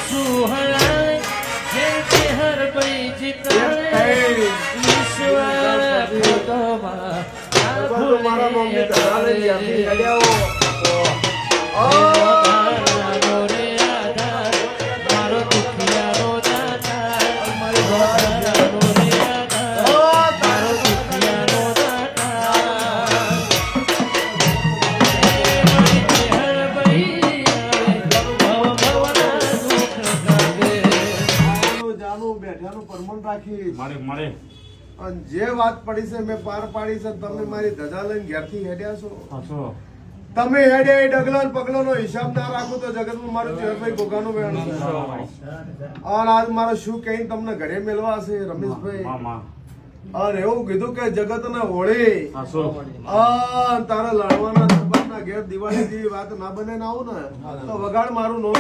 સુહળાય જેમકે હર ભાઈ જીતાય ઈશ્વર ખોટોમાં ના મારા મમ્મી ધરાને જ્યાંથી ભૂલે હેડ્યા હો. મારો રે આધાર મારો દુખિયાનો દાતા મારો રે આધાર મારો દુખિયાનો દાતા હર ભાઈ ભવના દુઃખ કાઢે જાનું બેઠાનું પરમણ રાખી મળે અને જે વાત પડી છે મેં પાર પાડી છે. તમે મારી ધજા લઈને ઘેરથી હેડ્યા છો. હાસો તમે હેડ્યા એ ડગલા ને પગલાનો હિસાબ ના રાખો તો જગતમાં મારું ચેરભાઈ ગોગાનું વેણ છે. અને આજ મારે શું કહીને તમને ઘરે મેળવા છે રમેશભાઈ. મામા અને એવું કીધું કે જગતને હોળી હાસો તારા લડવાના દરબારના ઘેર દિવાળી જેવી વાત ના બને ને આવું ને તો વગાડ મારું નોમ